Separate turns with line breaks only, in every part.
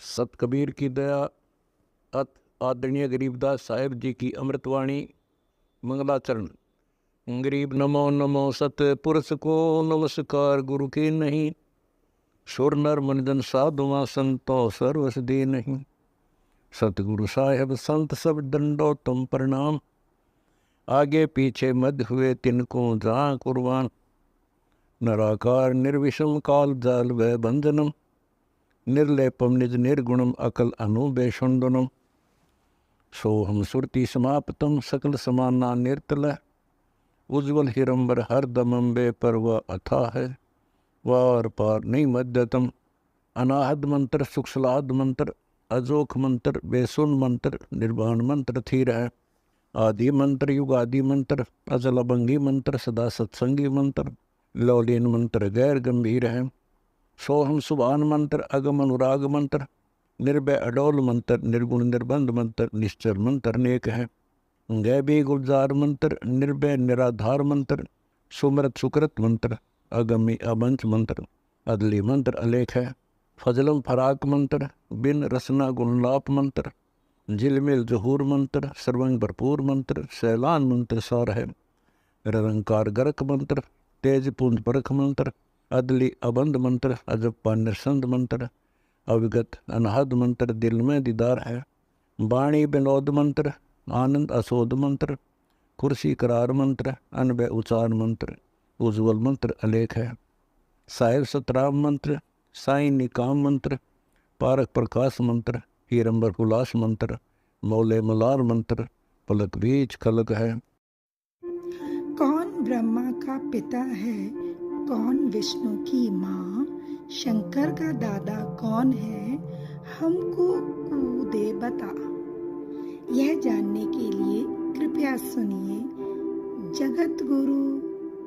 सत कबीर की दया अत आदरणीय गरीबदास साहेब जी की अमृतवाणी मंगलाचरण। गरीब नमो नमो सत पुरुष को नमस्कार गुरु के नहीं। सुर नर मनजन साधुआ संतो सर्वस दे नहीं। सतगुरु साहेब संत सब दंडो तुम प्रणाम। आगे पीछे मध्य हुए तिनको जहाँ कुर्बान। नराकार निर्विषम काल जाल व बंधनम। निर्लेपम निज निर्गुणम अकल अनुबेषुंडनम। सोहम सुरति समाप्तम सकल समाना निर्तल। उज्ज्वल हिरंबर हर दमंबे पर वह अथा है। वार पार नहीं मध्यतम। अनाहद मंत्र सुखसलाद मंत्र अजोख मंत्र बेसुन मंत्र निर्वाण मंत्र थीर है। आदि मंत्र युग आदि मंत्र अजल अभंगी मंत्र सदा सत्संगी मंत्र लौलीन मंत्र गैर गंभीर है। सोहम सुभान मंत्र अगम अनुराग मंत्र निर्भय अडोल मंत्र निर्गुण निर्बंध मंत्र निश्चर मंत्र अनेक है। गैबी गुलजार मंत्र निर्भय निराधार मंत्र सुमरत सुकृत मंत्र अगमी अबंच मंत्र अदली मंत्र अलेख है। फजलम फराक मंत्र बिन रसना गुणलाप मंत्र झिलमिल जहूर मंत्र सर्वंग भरपूर मंत्र सैलान मंत्र सार है। निरंकार गरक मंत्र तेज पुंज परख मंत्र अदली अबंध मंत्र अजप्पा निरसंद मंत्र अविगत अनहद मंत्र दिल में दीदार है। वाणी विनोद मंत्र आनंद असोद मंत्र कुर्सी करार मंत्र अनबय उचार मंत्र उज्ज्वल मंत्र अलेख है। साहिब सतराम मंत्र साई निकाम मंत्र पारक प्रकाश मंत्र हीरंबर हुलास मंत्र मौले मलार मंत्र पलक बीज खलक है।
कौन ब्रह्मा का पिता है, कौन विष्णु की माँ, शंकर का दादा कौन है, हमको दे बता। यह जानने के लिए कृपया सुनिए जगत गुरु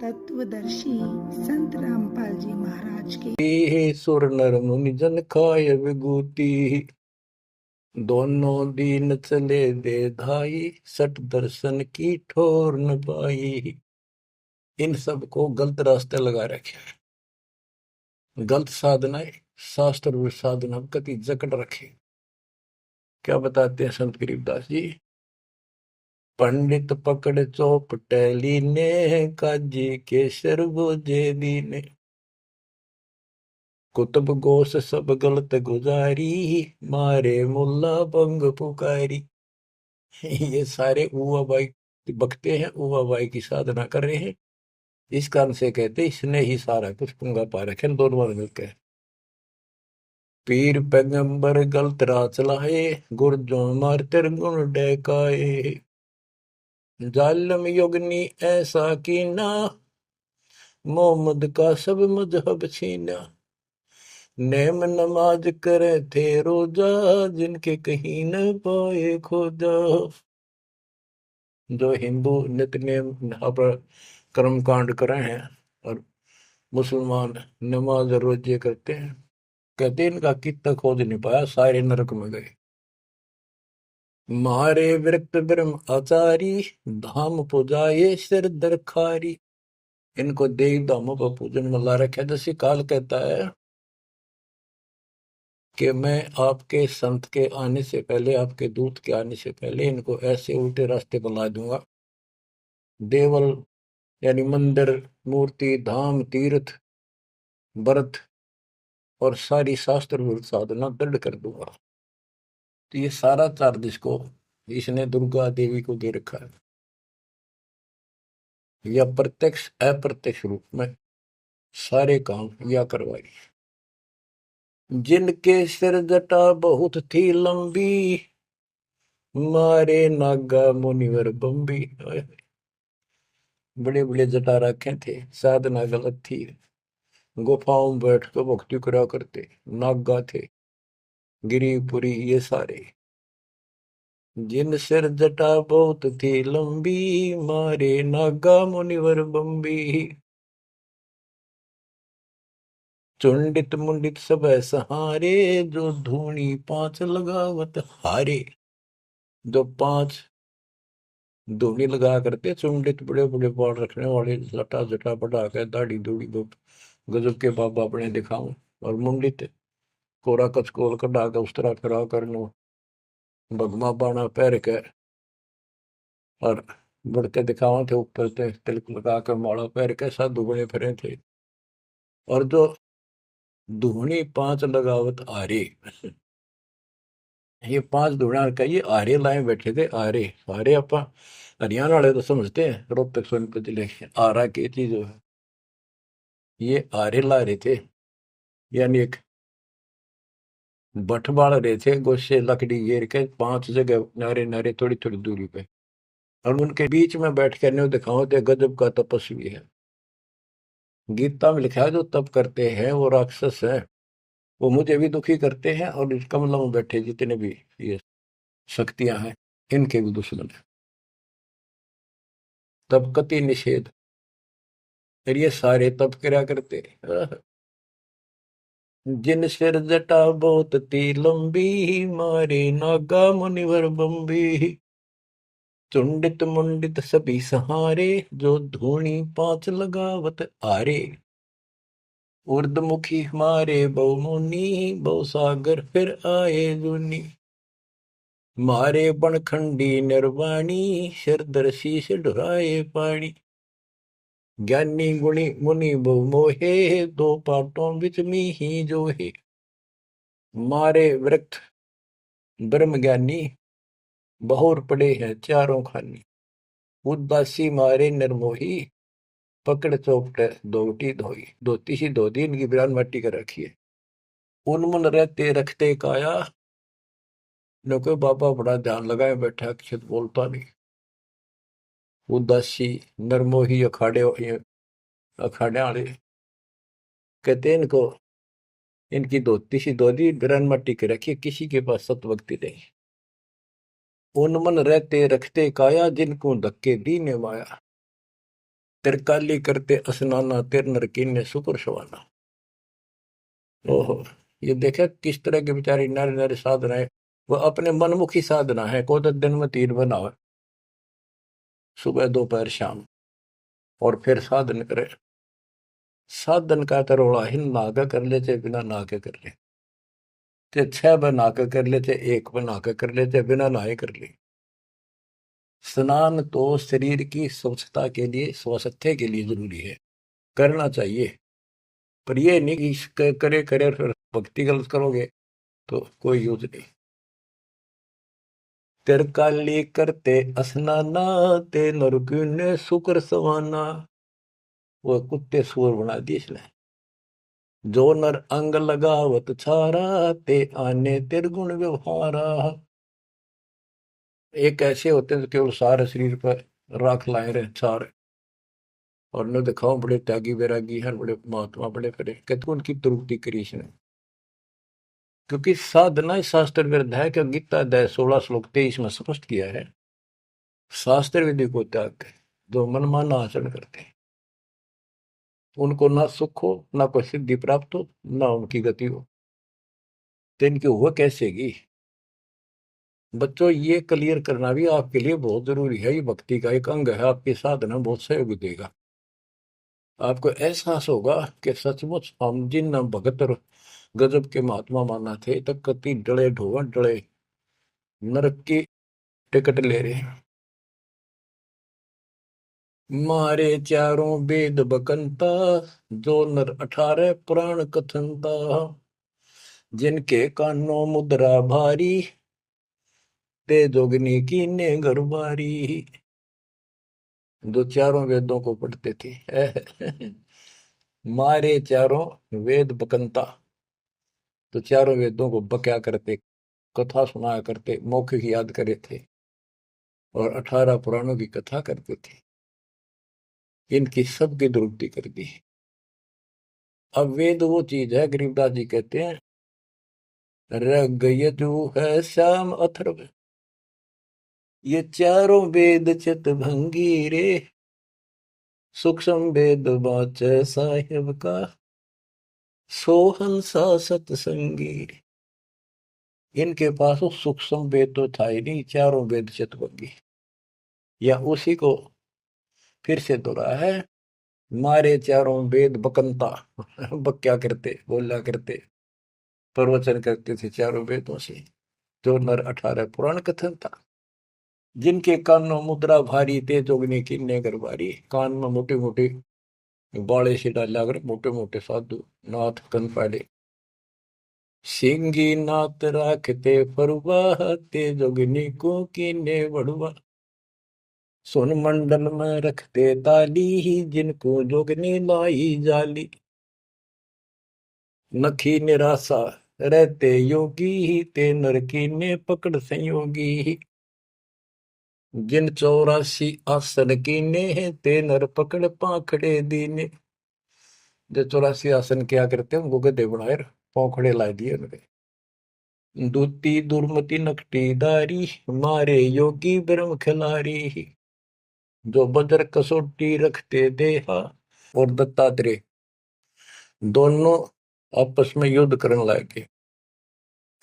तत्वदर्शी संत रामपाल जी महाराज के।
सुर नर मुनि जन खाय विभूति दोनों दीन चले दे धाई सट दर्शन की ठोर न पाई। इन सब को गलत रास्ते लगा रखे, गलत साधनाएं शास्त्र साधना कति जकड़ रखे। क्या बताते हैं संत गरीबदास जी? पंडित पकड़ चौपटेली ने काजी केसर बोझे दीने। कुतुब गोस सब गलत गुजारी मारे मुल्ला बंग पुकारी। ये सारे उवा बाई बकते हैं, उवा बाई की साधना कर रहे हैं। इस कारण से कहते इसने ही सारा कुछ पुंगा पा रखे दोनों मिलकर। पीर पैगंबर गलत राह चलाए गुरजों मारतर गुण डैकाए। जालम युगनी ऐसा कीना मोहम्मद का सब मजहब छीना। नेम नमाज करे थे रोजा जिनके कहीं न पाए खोजा। जो हिंदू नित्य नेम कर्म कांड करे हैं और मुसलमान नमाज रोजे करते हैं, कहते इनका कितना खोज नहीं पाया, सारे नरक में गए। मारे विरक्त ब्रह्म आचारी धाम पुजाए सिर दरखारी। इनको देव धामों पर पूजन में ला रखा। जैसे काल कहता है कि मैं आपके संत के आने से पहले, आपके दूत के आने से पहले इनको ऐसे उल्टे रास्ते बना दूंगा। देवल यानी मंदिर, मूर्ति, धाम, तीर्थ, व्रत और सारी शास्त्र विरुद्ध साधना दृढ़ कर दूंगा। तो ये सारा चार्ज इसको इसने दुर्गा देवी को दे रखा है, या प्रत्यक्ष अप्रत्यक्ष रूप में सारे काम या करवाई। जिनके सिर जटा बहुत थी लंबी मारे नागा मुनिवर बम्बी। बड़े बड़े जटा रखे थे, साधना गलत थी, गुफाओं में बैठ कर भक्ति करा करते, नागा थे, गिरिपुरी ये सारे। जिन सिर जटा बहुत थी लंबी मारे नागा मुनिवर बम्बी। चुंडित मुंडित सब सहारे जो धूनी पांच लगावत हारे। जो पांच धूनी लगा करते, चुंडित बड़े बड़े बाल रखने वाले, जटा जटा बढ़ा के दाढ़ी दूढ़ी गजब के बाबा अपने दिखाऊं, और मुंडित कोरा कचकोल कढ़ा के उस तरह करा करनो भगमा बाणा पैर के और बढ़ते दिखावा थे ऊपर से तिलक लगा कर माला पैर के साधु बने फिरे थे। और जो धूनी 5 लगावत आरे, ये 5 धूणा का ये आरे लाए बैठे थे। आरे आरे अपा हरियाणा वाले तो समझते हैं, रोहतक सोनीपत जिले के आरा की चीज है। ये आरे ला रहे थे, यानी एक बठ बाल रहे थे, गोशे लकड़ी घेर के 5 जगह नारे नारे थोड़ी थोड़ी दूरी पे, और उनके बीच में बैठ कर न्यू दिखाओ थे गजब का तपस्वी है। गीता में लिखा है जो तप करते हैं वो राक्षस है, वो मुझे भी दुखी करते हैं और इस कमलों में बैठे जितने भी ये शक्तियां हैं इनके भी दुश्मन है। तप कति निषेध, और ये सारे तप करा करते। जिन सिर जटा बहुत ती लंबी, मारे नागा मुनिवर बम्बी, चुंडित मुंडित सभी सहारे, जो धूणी 5 लगावत आरे, उर्दमुखी मारे बहु मुनि, बहु सागर फिर आए जुनी, मारे बनखंडी निर्वाणी, सिरदर शीश ढुराए पानी, ज्ञानी गुणी मुनि बहु मोहे, 2 पाटों बिच ही जो है, मारे वृक्ष ब्रह्म ज्ञानी, बहुर पड़े हैं चारों खानी, उदासी मारे निर्मोही, पकड़ चौपटे दोटी धोई, धोती सी धोती इनकी बिरान मट्टी कर रखी है। उनमुन रहते रखते काया, न कोई बाबा बड़ा ध्यान लगाए बैठा, अक्षत बोलता नहीं। उदासी निर्मोही अखाड़े वाले कहते इनको, इनकी धोती सी धोती बिरान मट्टी कर रखी है, किसी के पास सतभक्ति नहीं। उनमन रहते रखते काया, जिनको धक्के दीने माया, तिरकाली करते स्नाना, तिर नरकीन ने सुपर सवाना। ओहो, ये देखा किस तरह के बेचारी नारे नारे साधना है, वो अपने मनमुखी साधना है। को तो दिन में 3 बनावे, सुबह दोपहर शाम, और फिर साधन करे। साधन का तरोड़ा हिन नागा कर ले चाहे बिना नाके कर ले, चाहे 6 बना के कर ले चाहे 1 बना के कर ले, चाहे बिना नहाए कर ले। स्नान तो शरीर की स्वच्छता के लिए, स्वास्थ्य के लिए जरूरी है, करना चाहिए। पर ये नहीं कि करे करे फिर भक्ति गलत करोगे तो कोई यूज नहीं। तिरकाली करते स्नाना, ते नरकुन ने शुक्र सवाना, वो कुत्ते सुअर बना दिए इसने। जो नर अंग लगावत छारा, ते आने तिरगुण व्यवहारा। एक ऐसे होते हैं जो केवल सारे शरीर पर राख लाए रहे छार, और न दिखाओ बड़े त्यागी वैरागी हैं, बड़े महात्मा बड़े फिरे, कहते उनकी तृप्ति करी इसने। क्योंकि साधना शास्त्र विरुद्ध है, कि गीता अध्याय 16 श्लोक 23 में स्पष्ट किया है, शास्त्र विधि को त्याग कर जो मनमाना आचरण करते हैं उनको ना सुख हो, ना कोई सिद्धि प्राप्त हो, ना उनकी गति हो, तो इनकी हुआ कैसेगी। बच्चों, ये क्लियर करना भी आपके लिए बहुत जरूरी है। ये भक्ति का एक अंग है, आपकी साधना बहुत सहयोग देगा। आपको एहसास होगा कि सचमुच हम जिन भगत और गजब के महात्मा माना थे, तक कति डले ढोवा डले नरक की टिकट ले रहे हैं। मारे चारों वेद बकंता, जो नर 18 पुराण कथनता, जिनके कानों मुद्रा भारी, ते जोगनी की ने गरबारी। जो चारों वेदों को पढ़ते थे मारे चारों वेद बकंता, तो चारों वेदों को बक्या करते, कथा सुनाया करते, मौखिक याद करे थे, और 18 पुराणों की कथा करते थे। इनकी सबकी दुरुक्ति कर दी। अब वेद वो चीज है, गरीबदास जी कहते हैं, रग यजु है श्याम अथर्व, ये चारों वेद चित भंगी रे, सूक्ष्म वेद बाचे साहिब का, सोहंसा सतसंगी। इनके पास वो सूक्ष्म वेद तो था ही नहीं, चारों वेद चित भंगी। या उसी को फिर से दोहरा है, मारे चारों वेद बकंता बक्या करते, बोला करते, प्रवचन करते थे चारों वेदों से, जो नर 18 पुराण कथन था। जिनके कानों मुद्रा भारी थे जोगने की नेगर भारी, कान में मोटे मोटे बाले से डाला कर मोटे मोटे साधु नाथ कन पाड़े। सिंगी नाथ राखते फरुआ, ते जोगनी को कीने बड़ुआ। सोन मंडल में रखते ताली, जिनको जोगनी लाई जाली। नखी निराशा रहते योगी, ते नर कीने पकड़ संयोगी। जिन 84 आसन कीने, ते नर पकड़ पाखड़े दीने। जो 84 आसन क्या करते हैं उनको गधे बनाए पौखड़े ला दिए उनके। दूती दुर्मति नकटी दारी, मारे योगी ब्रह्म खिलारी। जो बजर कसोटी रखते देहा और दत्तात्रेय दोनों आपस में युद्ध करने लगे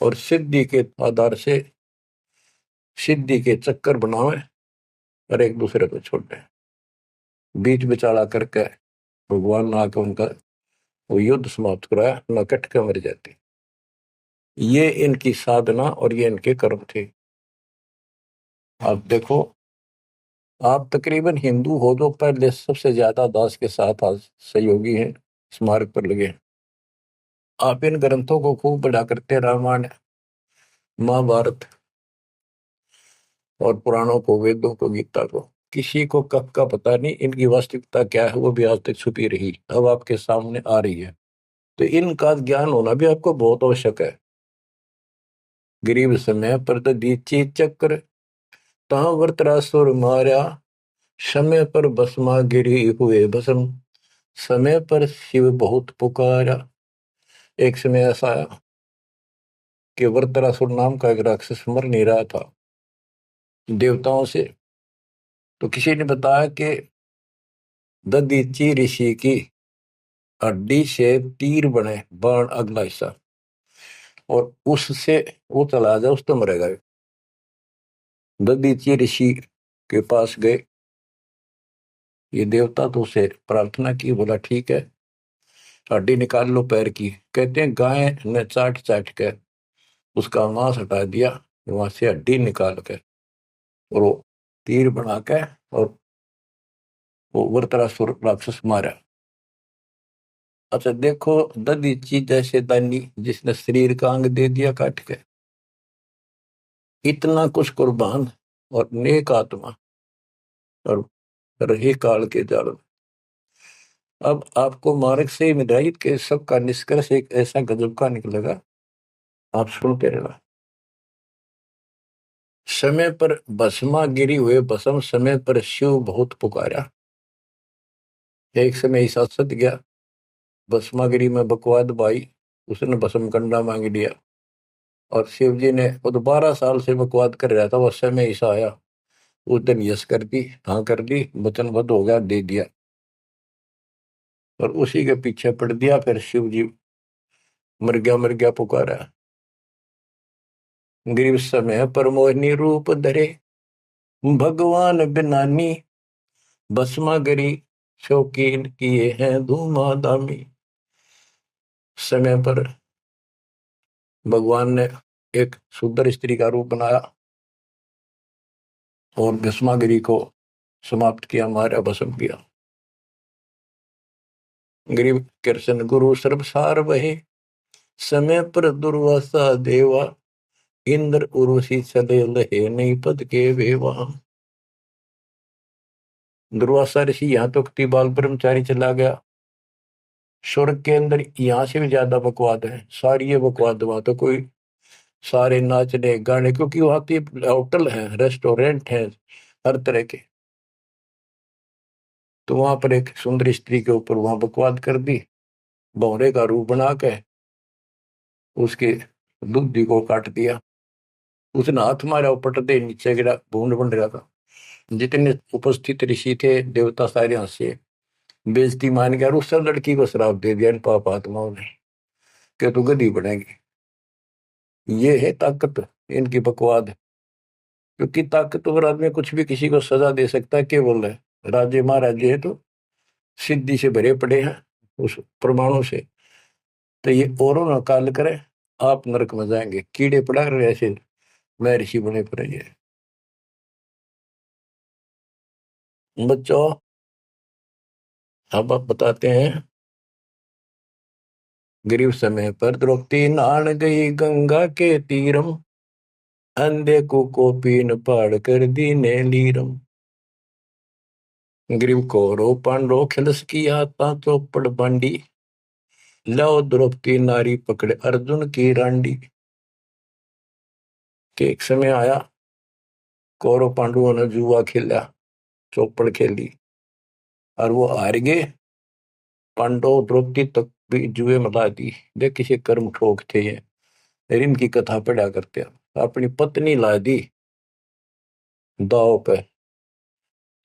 और सिद्धि के आधार से सिद्धि के चक्कर बनावे और एक दूसरे को छोड़े। बीच बिचाला करके भगवान ने आके उनका वो युद्ध समाप्त कराया, न कट के मर जाते। ये इनकी साधना और ये इनके कर्म थे। आप देखो, आप तकरीबन हिंदू हो जो पहले सबसे ज्यादा दास के साथ आज सहयोगी हैं, स्मारक पर लगे। आप इन ग्रंथों को खूब पढ़ा करते, रामायण महाभारत और पुराणों को, वेदों को, गीता को। किसी को कब का पता नहीं, इनकी वास्तविकता क्या है वो भी आज तक छुपी रही, अब आपके सामने आ रही है। तो इनका ज्ञान होना भी आपको बहुत आवश्यक है। गरीब समय पर दीची चक्र, ता वृत्रासुर मारा। समय पर भस्मा गिरी हुए भस्म, समय पर शिव बहुत पुकारा। एक समय ऐसा आया कि वृत्रासुर नाम का एक राक्षस मर नहीं रहा था देवताओं से। तो किसी ने बताया कि ददीची ऋषि की हड्डी से तीर बने बाण अगला हिस्सा, और उससे वो चला जाए उस तो मरेगा। ददीची ऋषि के पास गए, ये देवता तो उसे प्रार्थना की, बोला ठीक है हड्डी निकाल लो पैर की। कहते हैं गाय ने चाट चाट के उसका मांस हटा दिया, वहां से हड्डी निकाल के और वो तीर बना के और वो वृत्रासुर राक्षस मारा। अच्छा देखो, ददीची जैसे दानी जिसने शरीर का अंग दे दिया काट के, इतना कुछ कुर्बान और नेक आत्मा और रही काल के जाल। अब आपको मार्ग से मिलाइए के सबका निष्कर्ष एक ऐसा गजब का निकलेगा, आप सुनते रहना। समय पर भस्मा गिरी हुए भस्म, समय पर शिव बहुत पुकारा। एक समय ऐसा सत गया, भस्मागिरी में बकवाद भाई, उसने भस्म कंडा मांग लिया और शिव जी ने वो तो 12 साल से बकवाद कर रहा था, उस समय ऐसा आया, उस दिन यश कर दी, हाँ कर दी, वचनबद्ध हो गया, दे दिया और उसी के पीछे पड़ दिया। फिर शिव जी मर गया पुकारा। गरीब समय पर मोहिनी रूप धरे, भगवान बिनानी। भस्मागिरी शौकीन किए हैं धूमाधामी। समय पर भगवान ने एक सुंदर स्त्री का रूप बनाया और भस्मागिरी को समाप्त किया, मारा, भस्म किया। गरीब कृष्ण गुरु सर्वसार वहे, समय पर दुर्वासा देवा। इंद्र उर्वशी चले लहे, नहीं पद के वेवा। दुर्वासा ऋषि यहाँ तो बाल ब्रह्मचारी चला गया, स्वर्ग के अंदर यहाँ से भी ज्यादा बकवाद है, सारी ये बकवाद। वहां तो कोई सारे नाचने गाने, क्योंकि वहां पे होटल है, रेस्टोरेंट है, हर तरह के। तो वहां पर एक सुंदर स्त्री के ऊपर वहां बकवाद कर दी, भौरे का रूप बना के उसके दूधी को काट दिया। उसने हाथ मारा, पट दे नीचे गिरा, भूड बन रहा था। जितने उपस्थित ऋषि थे देवता सारे हंसे, बेइज्जती मान गया और उस लड़की को श्राप दे दिया इन पाप आत्माओं ने कि तू गधी बनेगी। ये है ताकत इनकी बकवाद। क्योंकि ताकतवर आदमी कुछ भी किसी को सजा दे सकता है, केवल है राजे महाराजे है तो सिद्धि से भरे पड़े हैं उस परमाणु से। तो ये औरों ना काल करे, आप नरक में जाएंगे, कीड़े पड़ा रहे ऐसे महर्षि बने पड़े ये। बच्चों अब आप बताते हैं, गरीब समय पर द्रौपदी नहान गई गंगा के तीरम, अंधे को पीन पाड़ कर दीने लीरम। ग्रीव कौरव पांडव खिलस की आता चौपड़ बांडी, लो द्रौपदी नारी पकड़े अर्जुन की रांडी। के एक समय आया, कौरव पांडवों ने जुआ खेला, चौपड़ खेली और वो हार गए। पांडव द्रौपदी तक भी जुए में ला दी। देख किसी कर्म ठोक थे ये, इनकी कथा पढ़ा करते हैं। अपनी पत्नी ला दी दाव पे।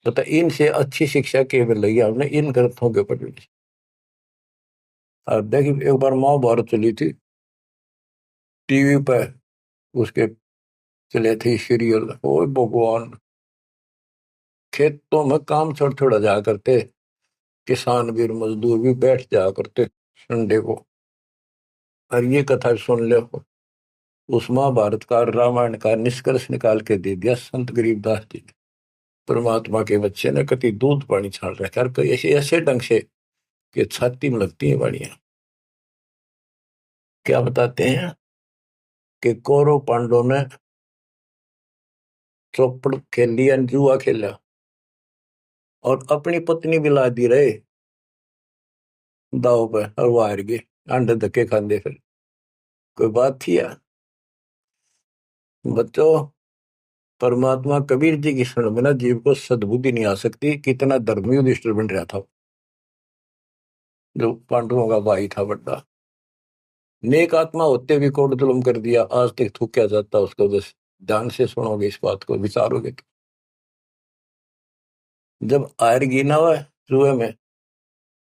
तो इनसे अच्छी शिक्षा के मिल रही हमने इन ग्रंथों के ऊपर। और देखिए एक बार महाभारत चली थी टीवी पे, उसके चले थे सीरियल। ओ भगवान, खेतों में काम छोड़ छोड़ा जा करते, किसान भी मजदूर भी बैठ जा करते संडे को। और ये कथा सुन ले, उस महाभारत का रामायण का निष्कर्ष निकाल के दे दिया संत गरीबदास जी ने। परमात्मा के बच्चे ने कति दूध पानी छाल रखा, और ऐसे ऐसे ढंग से कि छाती में लगती है बाड़ियां। क्या बताते हैं कि कौरव पांडव ने चौपड़ खेल लिया, जुआ खेला और अपनी पत्नी भी ला दी रहे दाव पे, और वो हार गए। अंडे धक्के खाते फिर कोई बात थी यार। बच्चों परमात्मा कबीर जी की शरण में ना जीव को सद्बुद्धि नहीं आ सकती। कितना धर्मी युधिष्ठिर बन रहा था, जो पांडवों का भाई था बड़ा। नेक आत्मा होते भी कोट जुल्म कर दिया, आज तक थूका जाता उसको। बस ध्यान से सुनोगे, इस बात को विचारोगे तो। जब आयरगी ना हुआ जुए में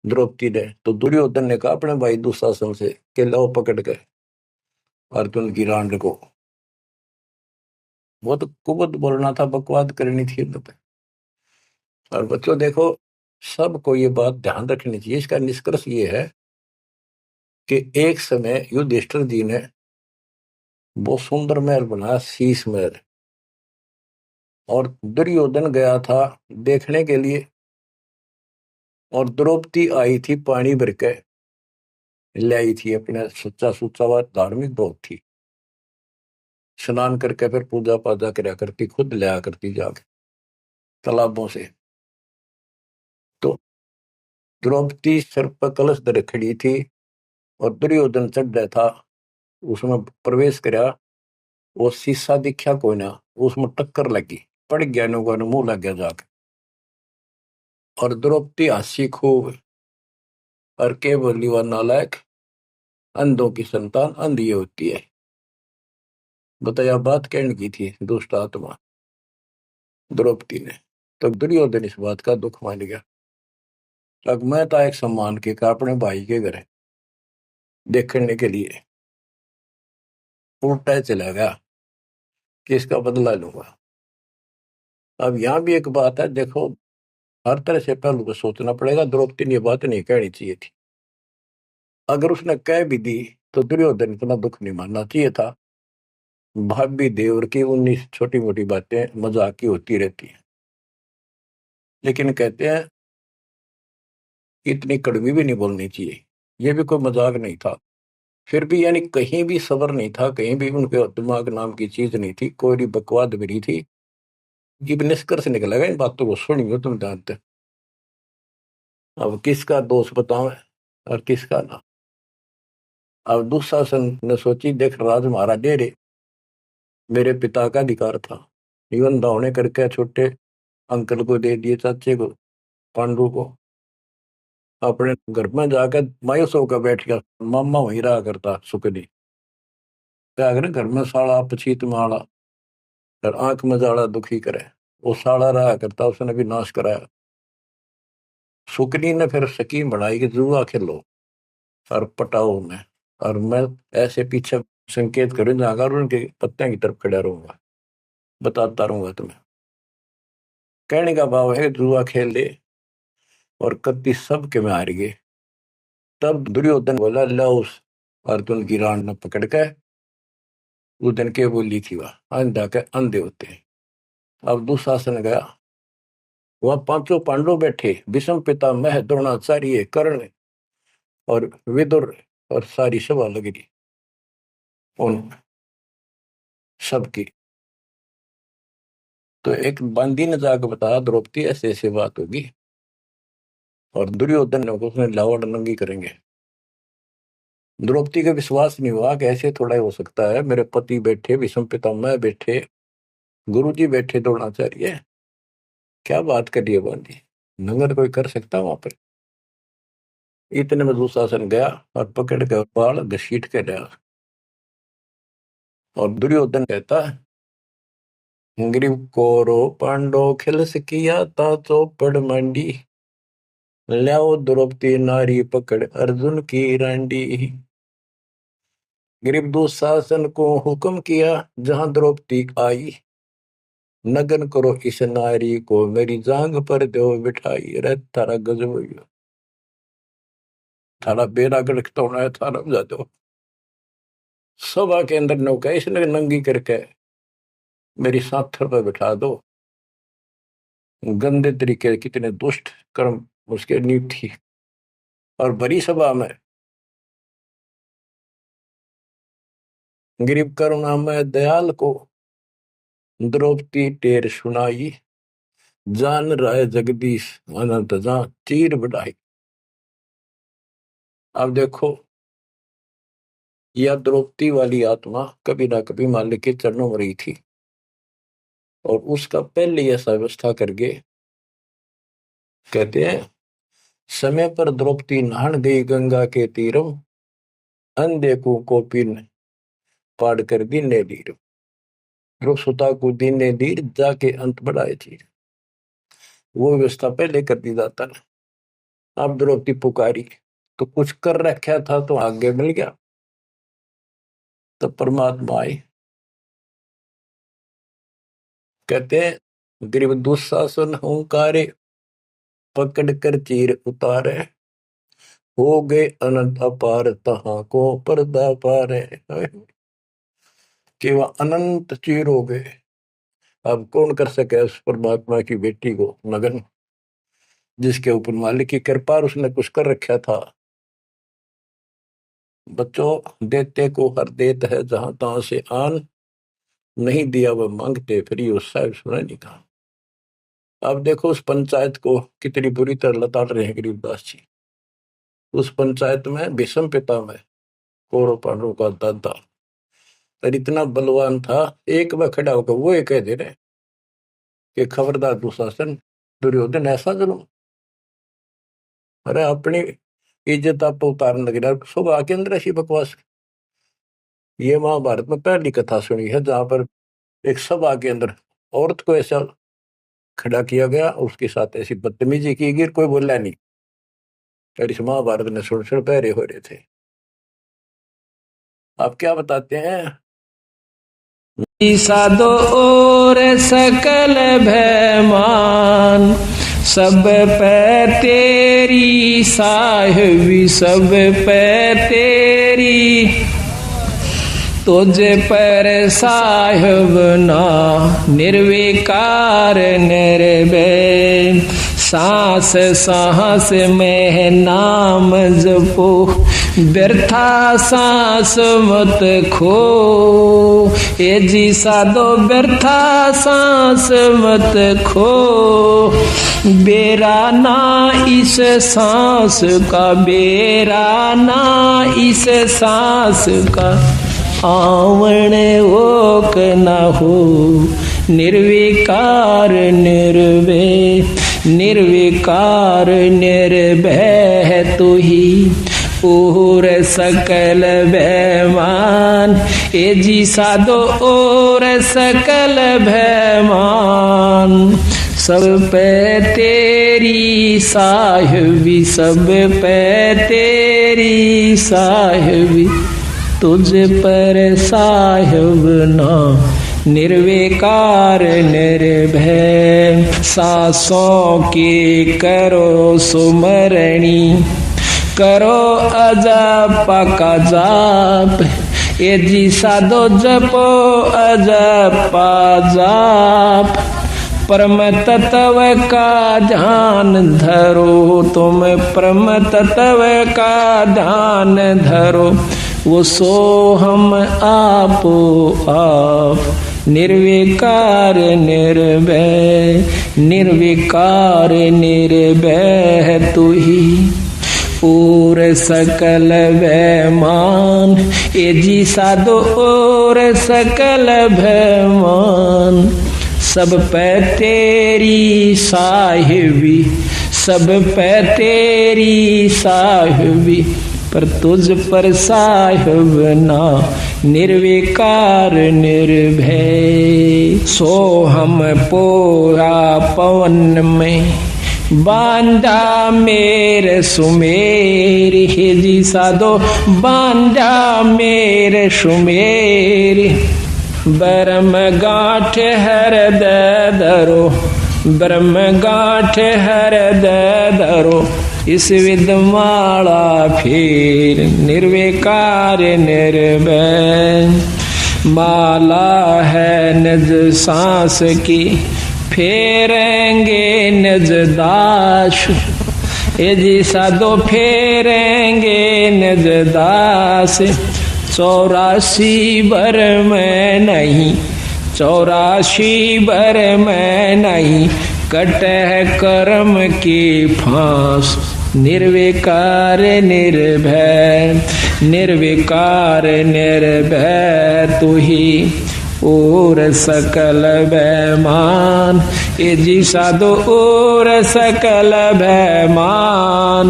द्रौपदी ने, तो दुर्योधन ने कहा अपने भाई दुशासन से कि लो पकड़ के अर्जुन की रांड को। वो तो कुबत बोलना था, बकवाद करनी थी पे। और बच्चों देखो, सबको ये बात ध्यान रखनी चाहिए। इसका निष्कर्ष ये है कि एक समय युधिष्ठिर जी ने बहुत सुंदर महल बनाया, शीश महल। और दुर्योधन गया था देखने के लिए, और द्रौपदी आई थी पानी भर के ले आई थी। अपने सच्चा सुच्चा हुआ धार्मिक बहुत थी, स्नान करके फिर पूजा पाजा कराया करती, खुद लिया करती जाके तालाबों से। तो द्रौपदी सिर पर कलश धरे खड़ी थी, और दुर्योधन चढ़ रहा था, उसमें प्रवेश कराया। वो शीशा दिखा कोई ना, उसमें टक्कर लगी, पड़ गया नुका मुंह लग गया जाके। और द्रौपदी हंसी खूब, और के बोली वह नालायक, अंधों की संतान अंधी होती है। बताया बात कहने की थी दुष्ट आत्मा द्रौपदी ने। तो दुर्योधन इस बात का दुख मान गया। अब मैं था एक सम्मान के का अपने भाई के घर देखने के लिए उल्टा चला गया कि इसका बदला लूंगा। अब यहाँ भी एक बात है, देखो हर तरह से पहलू को सोचना पड़ेगा। द्रौपदी ने ये बात नहीं कहनी चाहिए थी। अगर उसने कह भी दी तो दुर्योधन इतना दुख नहीं मानना चाहिए था। भाभी देवर की 19 छोटी मोटी बातें मजाक की होती रहती हैं, लेकिन कहते हैं इतनी कड़वी भी नहीं बोलनी चाहिए। ये भी कोई मजाक नहीं था। फिर भी यानी कहीं भी सबर नहीं था, कहीं भी उनके दिमाग नाम की चीज नहीं थी, कोई भी बकवाद भी नहीं थी। ये भी निष्कर्ष निकलेगा इन बातों को सुनिए तुम जानते। अब किसका दोष बताओ और किसका ना। अब दुशासन ने सोची, देख राज हमारा दे रे, मेरे पिता का अधिकार था। जीवन दावने करके छोटे अंकल को दे दिए, चाचे को, पांडु को। अपने घर में जाकर मायूस होकर बैठ गया। मामा वहीं रहा करता सुकनी, क्या करे घर में साड़ा पछीत माड़ा, और आंख में जाड़ा दुखी करे। वो साड़ा रहा करता, उसने भी नाश कराया। सुकनी ने फिर स्कीम बढ़ाई कि जुआ खेलो और पटाओ में, और मैं ऐसे पीछे संकेत करूं जाकर उनके पत्ते की तरफ खड़ा रहूंगा, बताता रहूंगा तुम्हें। कहने का भाव है जुआ खेल ले, और कत्ती सब के में हार गए। तब दुर्योधन बोला लो अर्जुन की रान ने पकड़ के उस दिन के बोली थी वह अंधा के अंधे होते हैं। अब दुशासन गया, वहां पांचों पांडव बैठे, भीष्म पितामह द्रोणाचार्य कर्ण और विदुर, और सारी सभा लग रही उन सबकी। तो एक बंदी ने जाकर बताया द्रौपदी ऐसे ऐसे बात होगी, और दुर्योधन ने उसने लावड़ नंगी करेंगे। द्रौपदी का विश्वास नहीं हुआ कि ऐसे थोड़ा ही हो सकता है, मेरे पति बैठे, भीष्म पितामह बैठे, गुरुजी बैठे, द्रोणाचार्य, क्या बात कर रही है बंदी, नंगर कोई कर सकता वहां पर। इतने में दुशासन गया और पकड़ के बाल घसीट के गया, और दुर्योधन कहता ग्रीव कोरो पांडो खिलस किया ता चौपड़ मंडी, ल्याओ द्रौपदी नारी पकड़ अर्जुन की रांडी। ग्रीव दुशासन को हुक्म किया जहां द्रौपदी आई, नगन करो इस नारी को मेरी जांग पर दो बिठाई। अरे थारा गजब हो गया, थारा बेड़ा गड़क तो होना है, थारा बजा दो। सभा के अंदर नौका इसने नंगी करके मेरी साथर पर बिठा दो। गंदे तरीके, कितने दुष्ट कर्म उसके नींव थी। और बड़ी सभा में गरीब करुणामय दयाल को द्रौपदी टेर सुनाई, जान राय जगदीश अनंत जा चीर बढ़ाई। अब देखो, यह द्रौपदी वाली आत्मा कभी ना कभी मालिक के चरणों में रही थी, और उसका पहले ऐसा व्यवस्था करके कहते हैं समय पर द्रौपदी नहान गई गंगा के तीरम, अंधे को कोपिन पाड़ कर दीने दीर, सुता को दीने दीर जाके अंत बढ़ाए थी। वो व्यवस्था पहले कर दी जाता ना। अब द्रौपदी पुकारी तो कुछ कर रखा था तो आगे मिल गया, तो परमात्मा आए। कहते हैं गरीब दुशासन हुंकारे, पकड़ कर चीर उतारे, हो गए अनंत अपार तहां को पर्दा पारे। कि वह अनंत चीर हो गए। अब कौन कर सके उस परमात्मा की बेटी को नगन, जिसके ऊपर मालिक की कृपा, उसने कुछ कर रखा था। बच्चों, देते को हर देत है जहां तहां से आन, नहीं दिया वह मांगते फिर उस साहब सुना नहीं कहा। अब देखो उस पंचायत को कितनी बुरी तरह लताड़ रहे हैं गरीबदास जी। उस पंचायत में भीष्म पितामह कौरव पांडवों का दादा और इतना बलवान था, एक बार खड़ा होकर वो ये कह दे रहे कि खबरदार दुशासन, दुर्योधन ऐसा जुल्म। अरे अपनी इज्जत आप उतारने लगे ना, सब आके अंदर ऐसी बकवास। ये महाभारत में पहली कथा सुनी है जहां पर एक सभा के अंदर औरत को ऐसा खड़ा किया गया, उसके साथ ऐसी बदतमीजी की गई, कोई बोला नहीं। और इस महाभारत ने सुन पहरे हो रहे थे। आप क्या बताते हैं?
साधो और सकल भयमान, सब पे तेरी साहिबी, सब पे तेरी, तुझे पर साहिब ना निर्विकार निर्भय। सांस सांस में नाम जपो, व्यर्था सांस मत खो। ए जी साधो व्यर्था सांस मत खो, बेरा ना इस सांस का, बेरा ना इस सांस का, आवण ओक न हो। निर्विकार निर्भय, निर्विकार निर्भय तू ही और सकल भयमान। ए जी साधो और सकल भयमान, सब पे तेरी साहिबी, सब पे तेरी साहिबी, तुझ पर साहिब ना निर्विकार निर्भय। सांसों की करो सुमरणी, करो अजपा का जाप, ए जी साधो जपो अजपा जाप। परम तत्व का ध्यान धरो, तुम परम तत्व का ध्यान धरो, वो सो हम आपो आप। निर्विकार निर्भय, निर्विकार निर्भय तू ही और सकल भयमान, ए जी साधो और सकल भयमान। सब पे तेरी साहिबी, सब पे तेरी साहिबी, पर तुझ पर साहिब ना निर्विकार निर्भय। सो हम पोया पवन में बांधा मेरे सुमेर, हे जी साधो बांधा मेरे सुमेर। ब्रह्म गांठ हृदय धरो, ब्रह्म गांठ हृदय धरो, इस विदमाला फिर निर्विकार निर्भय। माला है निज सांस की, फेरेंगे निज दास, ए जी साधो फेरेंगे निज दास। 84 भर में नहीं, 84 भर में नहीं, कटह कर्म की फांस। निर्विकार निर्भय, निर्विकार निर्भय तू ही और सकल भयमान, ए जी साधो और सकल भयमान।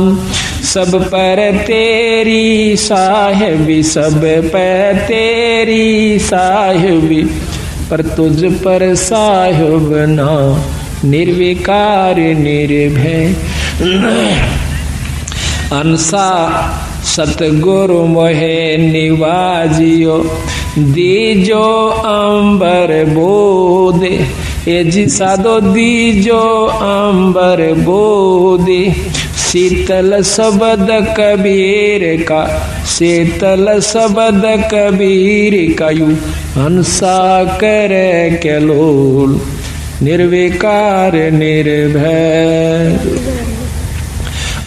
सब पर तेरी साहिबी, सब पर तेरी साहिबी, पर तुझ पर साहिब ना निर्विकार निर्भय। अंसा सतगुरु मोहे निवाजियो, दीजो अंबर बोधे, ए जी साधो दीजो अंबर बोधे। शीतल शब्द कबीर का, शीतल शब्द कबीर का, यू हंसा करे के लोल निर्विकार निर्भय।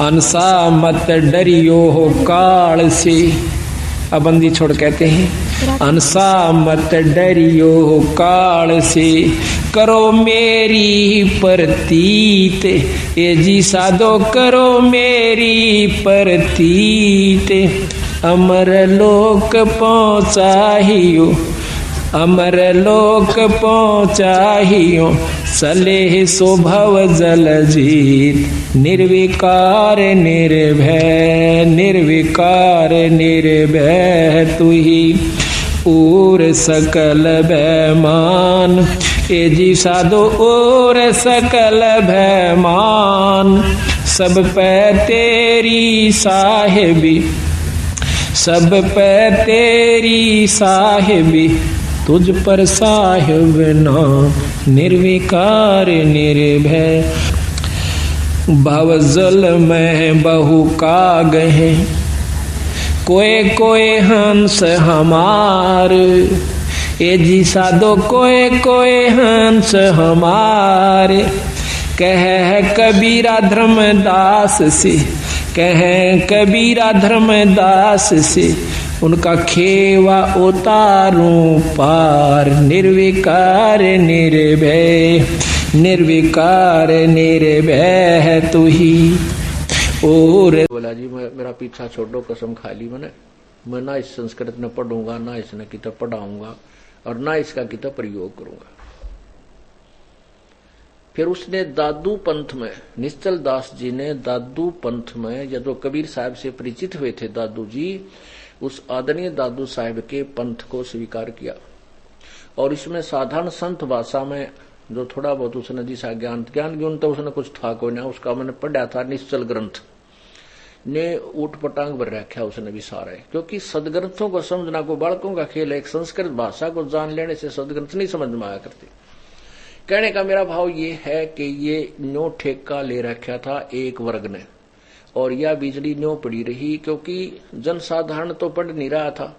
अंसा मत डरियो हो काल से, अब बंदी छोड़ कहते हैं, अंसा मत डरियो हो काल से, करो मेरी प्रतीत, ए जी साधो करो मेरी प्रतीत। अमर लोक पहुँचाहियो, अमर लोक पहुँचाहियो, सलेह स्वभाव जल जीत। निर्विकार निर्भय, निर्विकार निर्भय तू ही और सकल भयमान, ए जी साधो और सकल भयमान। सब पे तेरी साहिबी, सब पे तेरी साहिबी, तुझ पर साहिब ना निर्विकार निर्भय। भवजल में बहु काग है, कोई कोई हंस हमार, ए जी साधो कोई कोई हंस हमार। कह कबीरा धर्मदास से, कह कबीरा धर्मदास से, उनका खेवा उतारूं पार। निर्विकार निर्भय, निर्विकार निर्भय है तू ही और।
बोला जी मैं मेरा पीछा छोड़ो, कसम खा ली मैंने, मैं ना इस संस्कृत में पढ़ूंगा, ना इसने किताब पढ़ाऊंगा और ना इसका किताब प्रयोग करूंगा। फिर उसने दादू पंथ में, निश्चल दास जी ने दादू पंथ में, जब तो कबीर साहब से परिचित हुए थे दादू जी, उस आदरणीय दादू साहब के पंथ को स्वीकार किया और इसमें साधारण संत भाषा में जो थोड़ा बहुत उसने दिशा ज्ञान ज्ञान तो उसने कुछ था कोई ना, उसका मैंने पढ़ा था निश्चल ग्रंथ ने ऊट पटांग भर रखा उसने भी सारा है, क्योंकि सदग्रंथों को समझना को बालकों का खेल है। एक संस्कृत भाषा को जान लेने से सदग्रंथ नहीं समझ में आया करते। कहने का मेरा भाव ये है कि ये न्यो ठेका ले रखा था एक वर्ग ने और यह बिजली न्यों पड़ी रही, क्योंकि जनसाधारण तो पढ़ नहीं रहा था,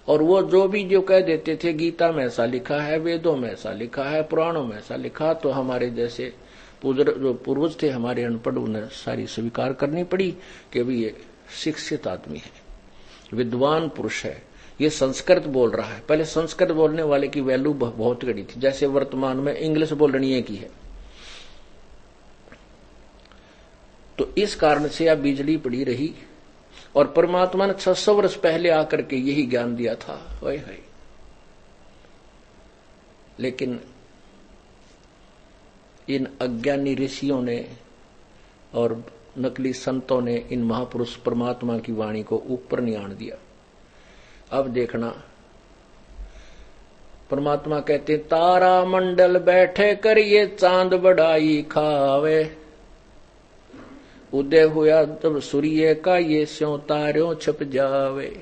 और वो जो कह देते थे गीता में ऐसा लिखा है, वेदों में ऐसा लिखा है, पुराणों में ऐसा लिखा, तो हमारे जैसे जो पूर्वज थे हमारे अनपढ़, उन्हें सारी स्वीकार करनी पड़ी कि अभी ये शिक्षित आदमी है, विद्वान पुरुष है, ये संस्कृत बोल रहा है। पहले संस्कृत बोलने वाले की वैल्यू बहुत घटी थी, जैसे वर्तमान में इंग्लिश बोलनी की है। तो इस कारण से अब बिजली पड़ी रही, और परमात्मा ने 600 वर्ष पहले आकर के यही ज्ञान दिया था। ओए है, लेकिन इन अज्ञानी ऋषियों ने और नकली संतों ने इन महापुरुष परमात्मा की वाणी को ऊपर नहीं आने दिया। अब देखना, परमात्मा कहते तारा मंडल बैठे कर ये चांद बढ़ाई खावे, उदय हुआ तब सूर्य का ये स्यों तारों छप जावे।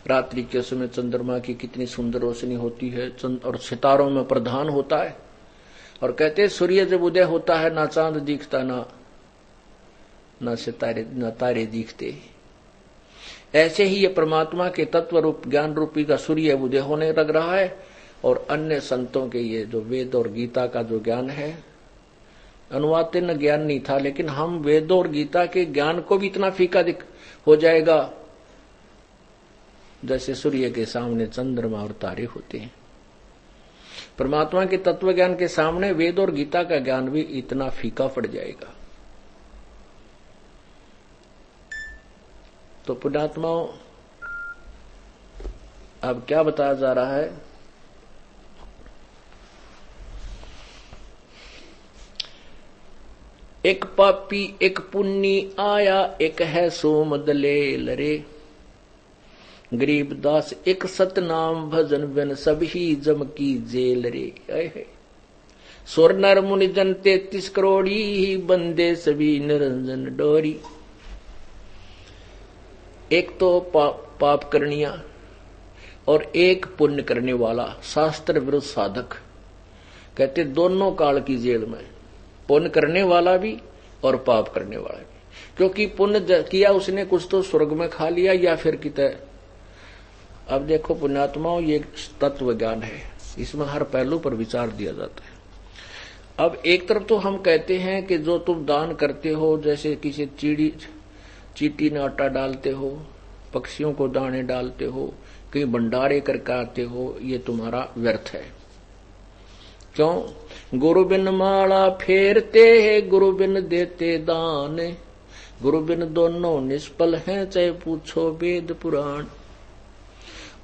रात्रि के समय चंद्रमा की कितनी सुंदर रोशनी होती है, और सितारों में प्रधान होता है, और कहते सूर्य जब उदय होता है ना चांद दिखता, ना सितारे ना तारे दिखते। ऐसे ही ये परमात्मा के तत्व रूप ज्ञान रूपी का सूर्य उदय होने लग रहा है, और अन्य संतों के ये जो वेद और गीता का जो ज्ञान है, अनुवादन ज्ञान नहीं था, लेकिन हम वेदों और गीता के ज्ञान को भी इतना फीका हो जाएगा जैसे सूर्य के सामने चंद्रमा और तारे होते हैं। परमात्मा के तत्व ज्ञान के सामने वेद और गीता का ज्ञान भी इतना फीका पड़ जाएगा। तो पुण्यात्माओं, अब क्या बताया जा रहा है? एक पापी एक पुण्य आया, एक है सोम दलेल रे। गरीबदास एक सतनाम भजन बिन सभी जम की जेल रे। सुर नर मुनि जन 33 करोड़ी, बंदे सभी निरंजन डोरी। एक तो पाप करनिया और एक पुण्य करने वाला शास्त्र विरुद्ध साधक, कहते दोनों काल की जेल में, पुण्य करने वाला भी और पाप करने वाला भी। क्योंकि पुण्य किया उसने कुछ तो स्वर्ग में खा लिया या फिर किते। अब देखो पुण्यात्माओं, ये तत्व ज्ञान है, इसमें हर पहलू पर विचार दिया जाता है। अब एक तरफ तो हम कहते हैं कि जो तुम दान करते हो, जैसे किसी चीटी में आटा डालते हो, पक्षियों को दाने डालते हो, कहीं भंडारे करके आते हो, ये तुम्हारा व्यर्थ है। क्यों? गुरु बिन माला फेरते हैं, गुरु बिन देते दान, गुरु बिन दोनों निष्फल हैं, चाहे पूछो वेद पुराण।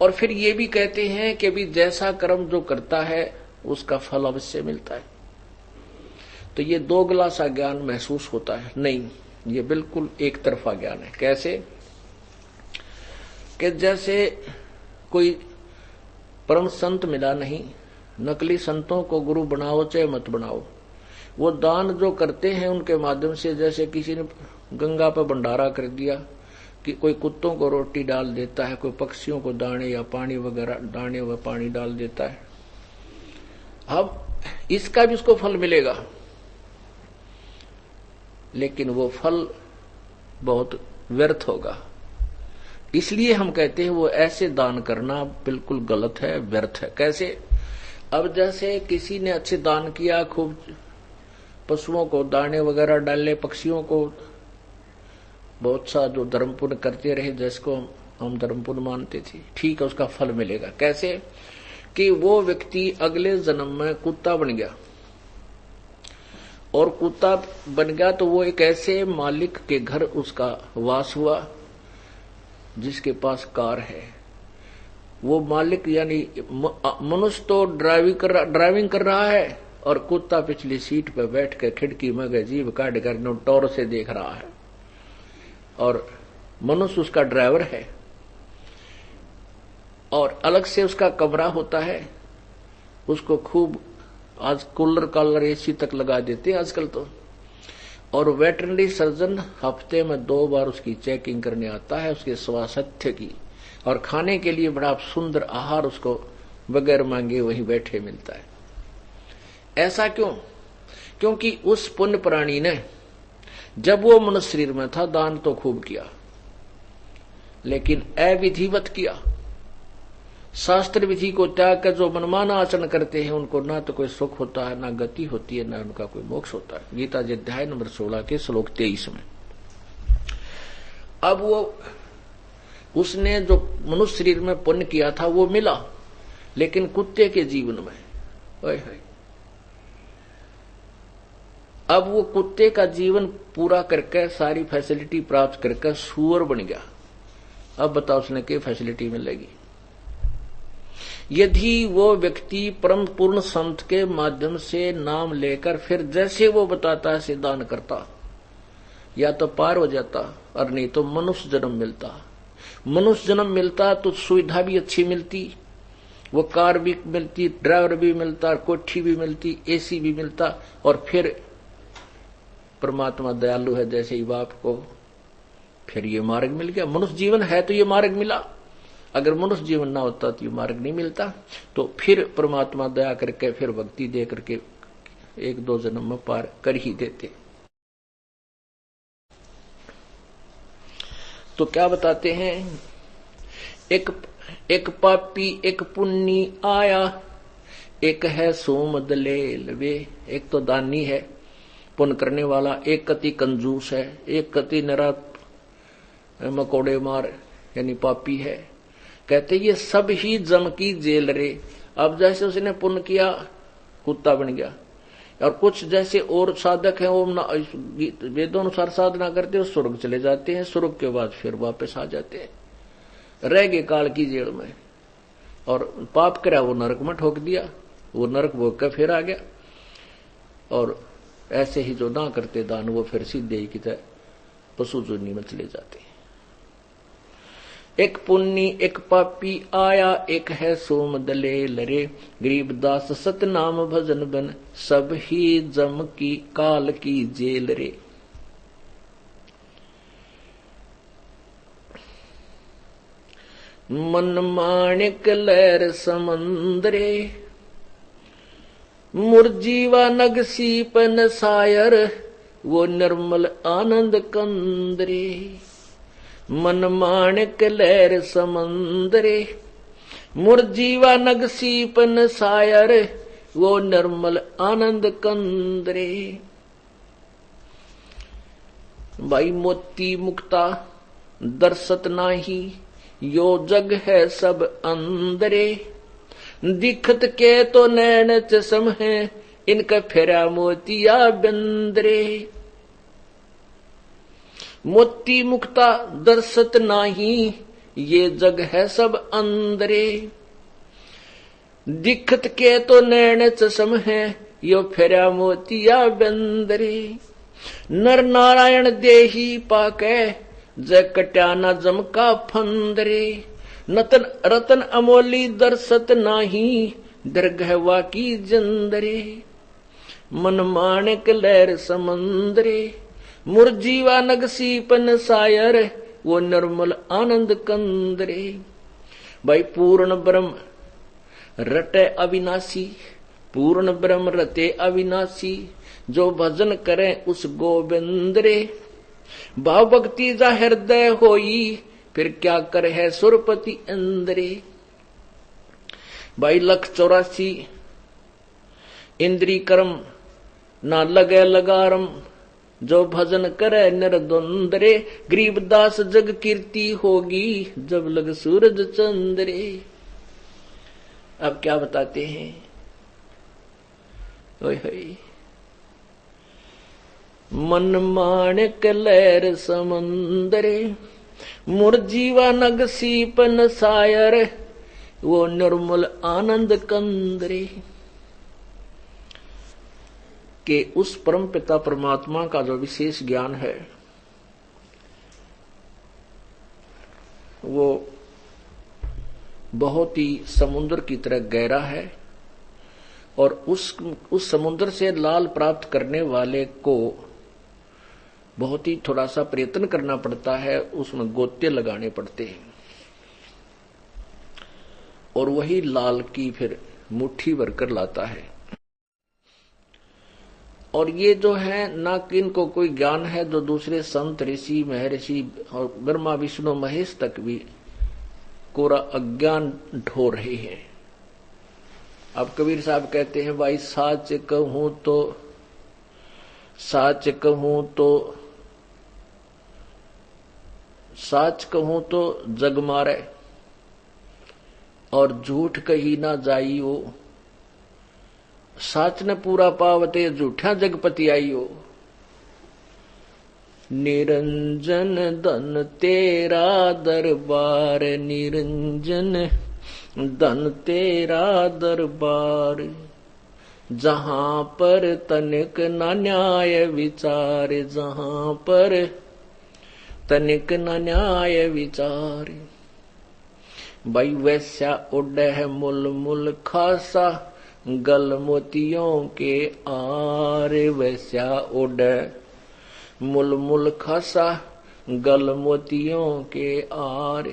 और फिर ये भी कहते हैं कि भी जैसा कर्म जो करता है उसका फल अवश्य मिलता है। तो ये दोगला सा ज्ञान महसूस होता है। नहीं, ये बिल्कुल एक तरफा ज्ञान है। कैसे? कि जैसे कोई परम संत मिला नहीं, नकली संतों को गुरु बनाओ चाहे मत बनाओ, वो दान जो करते हैं उनके माध्यम से, जैसे किसी ने गंगा पर भंडारा कर दिया, कि कोई कुत्तों को रोटी डाल देता है, कोई पक्षियों को दाने या पानी वगैरह, दाने व पानी डाल देता है। अब इसका भी उसको फल मिलेगा, लेकिन वो फल बहुत व्यर्थ होगा। इसलिए हम कहते हैं वो ऐसे दान करना बिल्कुल गलत है, व्यर्थ है। कैसे? अब जैसे किसी ने अच्छे दान किया, खूब पशुओं को दाने वगैरह डाले, पक्षियों को, बहुत सा जो धर्म पुण्य करते रहे, जिसको हम धर्म पुण्य मानते थे, ठीक है, उसका फल मिलेगा। कैसे? कि वो व्यक्ति अगले जन्म में कुत्ता बन गया, और कुत्ता बन गया तो वो एक ऐसे मालिक के घर उसका वास हुआ जिसके पास कार है। वो मालिक यानी मनुष्य तो ड्राइविंग कर रहा है, और कुत्ता पिछली सीट पर बैठ कर खिड़की में जीभ काट कर टौर से देख रहा है, और मनुष्य उसका ड्राइवर है। और अलग से उसका कमरा होता है, उसको खूब आज कूलर एसी तक लगा देते हैं आजकल तो। और वेटरनरी सर्जन हफ्ते में 2 बार उसकी चेकिंग करने आता है, उसके स्वास्थ्य की। और खाने के लिए बड़ा सुंदर आहार उसको बगैर मांगे वहीं बैठे मिलता है। ऐसा क्यों? क्योंकि उस पुण्य प्राणी ने जब वो मनुष्य शरीर में था दान तो खूब किया, लेकिन अविधिवत किया। शास्त्र विधि को त्याग कर जो मनमाना आचरण करते हैं उनको ना तो कोई सुख होता है, ना गति होती है, ना उनका कोई मोक्ष होता है। गीता जी अध्याय नंबर 16 के श्लोक 23 में। अब वो उसने जो मनुष्य शरीर में पुण्य किया था वो मिला, लेकिन कुत्ते के जीवन में ओए होए, अब वो कुत्ते का जीवन पूरा करके सारी फैसिलिटी प्राप्त करके सूअर बन गया। अब बताओ उसने क्या फैसिलिटी मिलेगी? यदि वो व्यक्ति परम पूर्ण संत के माध्यम से नाम लेकर फिर जैसे वो बताता है ऐसे दान करता, या तो पार हो जाता और नहीं तो मनुष्य जन्म मिलता। मनुष्य जन्म मिलता तो सुविधा भी अच्छी मिलती, वो कार भी मिलती, ड्राइवर भी मिलता, कोठी भी मिलती, एसी भी मिलता, और फिर परमात्मा दयालु है जैसे ही बाप को फिर ये मार्ग मिल गया। मनुष्य जीवन है तो ये मार्ग मिला, अगर मनुष्य जीवन ना होता तो ये मार्ग नहीं मिलता। तो फिर परमात्मा दया करके फिर भक्ति दे करके 1-2 जन्म में पार कर ही देते। तो क्या बताते हैं, एक पापी एक पुण्य आया, एक है सोमद ले लवे। एक तो दानी है पुण्य करने वाला, एक कति कंजूस है, एक कति नरा मकोड़े मार यानी पापी है। कहते ये सब ही जम की जेल रे। अब जैसे उसने पुण्य किया कुत्ता बन गया, और कुछ जैसे और साधक हैं वो वेदोनुसार साधना करते हैं, स्वर्ग चले जाते हैं, स्वर्ग के बाद फिर वापस आ जाते हैं, रह गए काल की जेल में। और पाप करा वो नरक में ठोक दिया, वो नरक भोग कर फिर आ गया। और ऐसे ही जो ना करते दान वो फिर सीधे ही की तरह पशु जोनी में चले जाते हैं। एक पुण्य एक पापी आया, एक है सोम दले लरे। गरीबदास सतनाम भजन बन, सब ही जम की काल की जेल रे। मन माणिक लहर समंदरे, मुरजीवा नग सीपन सायर, वो निर्मल आनंद कंदरे। मन माणिक लहर समंदरे, मुरजीवा नग सीपन सायर, वो निर्मल आनंद कंदरे। भाई मोती मुक्ता दर्शत नाही, यो जग है सब अंदरे। दिखत के तो नैन चसम है, इनका फेरा मोतिया बंदरे। मोती मुक्ता दर्शत नाही, ये जग है सब अंदरे। दिखत के तो नैन चसम है, यो फेरा मोतिया बंदरे। नर नारायण देही पाके, जय कट्या न जम का फंदरे। नतन रतन अमोली दर्शत नाही, दरगहवा की जंदरे। मन माणिक लहर समंदरे, मुरजीवा नग सीपन सायर, वो निर्मल आनंद कंदरे। भाई पूर्ण ब्रह्म रटे अविनाशी, पूर्ण ब्रह्म रते अविनाशी। जो भजन करे उस गोविंद रे, भाव भक्ति जा हृदय होई, फिर क्या कर है सुरपति इंद्रे। भाई 184 इंद्री कर्म ना लगे लगारम, जो भजन करे निर्द्वंद्रे। गरीबदास जग कीर्ति होगी, जब लग सूरज चंद्रे। अब क्या बताते हैं, ओए होए। मन माणिक लहर समंदरे, मुरजीवा नग सीपन सायर, वो निर्मल आनंद कंदरे। के उस परम पिता परमात्मा का जो विशेष ज्ञान है वो बहुत ही समुद्र की तरह गहरा है, और उस समुद्र से लाल प्राप्त करने वाले को बहुत ही थोड़ा सा प्रयत्न करना पड़ता है, उसमें गोते लगाने पड़ते हैं, और वही लाल की फिर मुट्ठी भरकर लाता है। और ये जो है ना किनको कोई ज्ञान है, जो दूसरे संत ऋषि महर्षि और ब्रह्मा विष्णु महेश तक भी कोरा अज्ञान ढो रहे हैं। अब कबीर साहब कहते हैं, भाई साच कहूं तो जग मारे, और झूठ कही ना जाइयो। साच ने पूरा पावते, झूठा जगपति आइयो। निरंजन धन तेरा दरबार, निरंजन धन तेरा दरबार। जहां पर तनिक न न्याय विचार, जहां पर तनिक न न्याय विचार। भाई वैसा उड़े है मुल मुल खासा, गल मोतियों के आर। वैसा उड़े मुल मुल खासा, गल मोतियों के आर।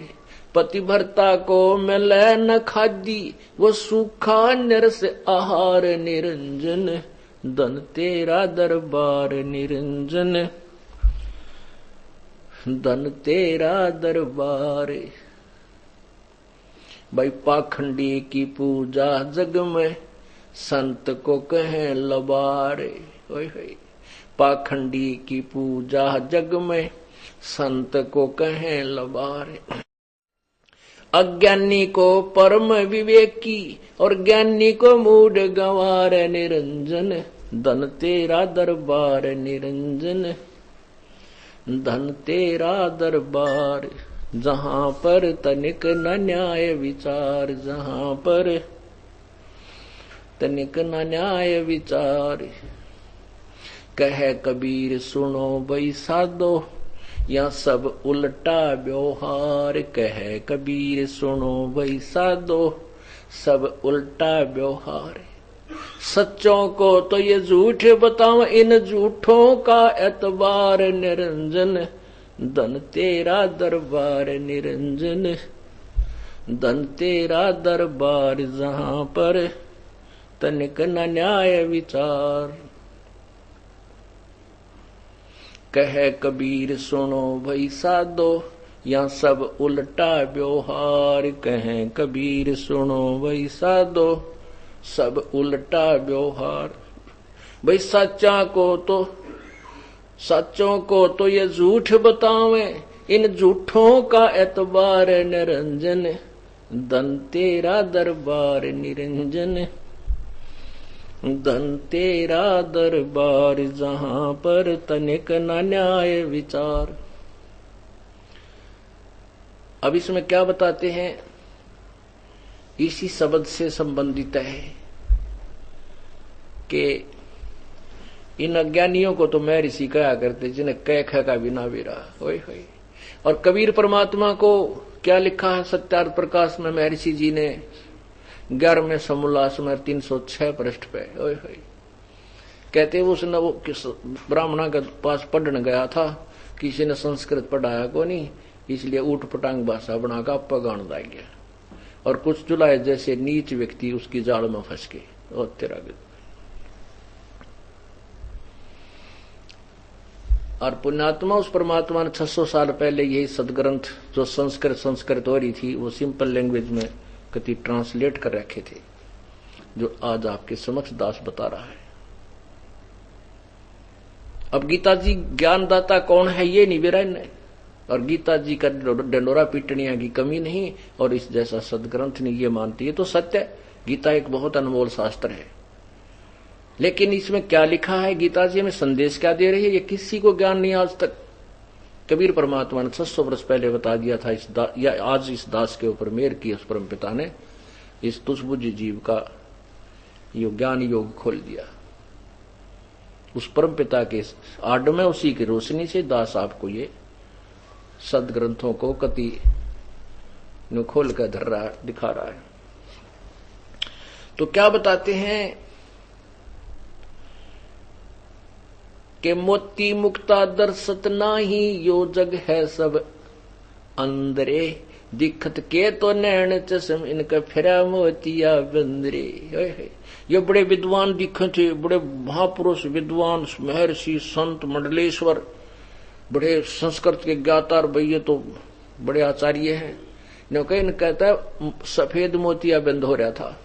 पतिभरता को मिले न खादी, वो सूखा निरस आहार। निरंजन धन तेरा दरबार, निरंजन धन तेरा दरबार। भाई पाखंडी की पूजा जग में, संत को कहें लबारे। पाखंडी की पूजा जग में, संत को कहें लबारे। अज्ञानी को परम विवेकी, और ज्ञानी को मूड गंवार। निरंजन धन तेरा दरबार, निरंजन धन तेरा दरबार। जहां पर तनिक न न्याय विचार, जहां पर तनिक न न्याय विचार। कहे कबीर सुनो भाई साधो, या सब उल्टा व्यवहार। कहे कबीर सुनो भाई साधो, सब उल्टा व्यवहार। सच्चों को तो ये झूठ बताओ, इन झूठों का एतबार। निरंजन धन तेरा दरबार, निरंजन धन तेरा दरबार। जहां पर तनिक न न्याय विचार। कहे कबीर सुनो भाई साधो, या सब उल्टा व्यवहार। कहे कबीर सुनो भाई साधो, सब उल्टा व्यवहार। भाई सच्चों को तो ये झूठ बतावे, इन झूठों का एतबार। निरंजन धन तेरा दरबार, निरंजन धन तेरा दरबार। जहां पर तनिक न न्याय विचार। अब इसमें क्या बताते हैं, इसी शब्द से संबंधित है कि इन अज्ञानियों को तो मैं ऋषि कहा करते, जिन्हें कह ख का बिना बेरा। और कबीर परमात्मा को क्या लिखा है सत्यार्थ प्रकाश में महर्षि जी ने 11वें समोल्लास में 306 पृष्ठ पे। कहते उसने वो ब्राह्मणा के पास पढ़ने गया था, किसी ने संस्कृत पढ़ाया को नहीं, इसलिए ऊट पटांग भाषा बना का पगान दा गया। और कुछ जुलाए जैसे नीच व्यक्ति उसकी जाल में फंस गए। और तेरा और पुण्यात्मा उस परमात्मा ने 600 साल पहले यही सदग्रंथ जो संस्कृत हो रही थी, वो सिंपल लैंग्वेज में कति ट्रांसलेट कर रखे थे, जो आज आपके समक्ष दास बता रहा है। अब गीता जी ज्ञानदाता कौन है ये नहीं विरायन है, और गीता जी का डंडोरा पीटनिया की कमी नहीं, और इस जैसा सदग्रंथ नहीं ये मानती है तो सत्य है। गीता एक बहुत अनमोल शास्त्र है, लेकिन इसमें क्या लिखा है, गीता जी हमें संदेश क्या दे रही है, ये किसी को ज्ञान नहीं आज तक। कबीर परमात्मा ने 600 वर्ष पहले बता दिया था, या आज इस दास के ऊपर मेहर की उस परम पिता ने इस तुझबुझ जीव का यो ज्ञान योग खोल दिया। उस परम पिता के आड़ में उसी की रोशनी से दास आपको ये सदग्रंथों को कति खोल कर धर रहा दिखा रहा है। तो क्या बताते हैं कि मोती मुक्ता दर्शत नाही, यो जग है सब अंदरे।
दिखत के तो नैन चश्म इनका फिरा मोतिया बंदरे। ये बड़े विद्वान दिखे थे, बड़े महापुरुष विद्वान महर्षि संत मंडलेश्वर, बड़े संस्कृत के ज्ञातार भैया तो बड़े आचार्य हैं। इन कहता है सफेद मोतिया बंद हो रहा था।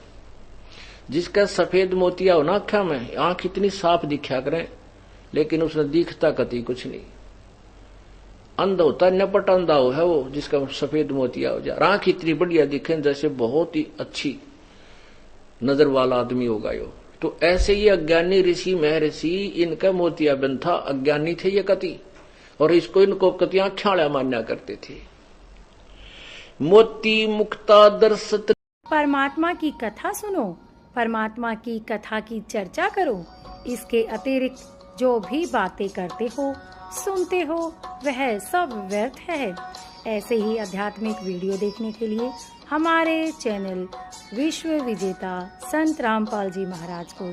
जिसका सफेद मोतिया हो ना आँखा में, आंख इतनी साफ दिखा करें लेकिन उसने दिखता कति कुछ नहीं। अंधा होता नपट अंधा हो है वो जिसका सफेद मोतिया हो जाए, आंख इतनी बढ़िया दिखे जैसे बहुत ही अच्छी नजर वाला आदमी होगा यो। तो ऐसे ही अज्ञानी ऋषि महर्षि इनका मोतिया बंद था, अज्ञानी थे ये कति, और इसको इनको कति आँखियां मान्या करते थे। मोती मुक्ता दर्शत।
परमात्मा की कथा सुनो, परमात्मा की कथा की चर्चा करो। इसके अतिरिक्त जो भी बातें करते हो सुनते हो वह सब व्यर्थ है। ऐसे ही आध्यात्मिक वीडियो देखने के लिए हमारे चैनल विश्व विजेता संत रामपाल जी महाराज को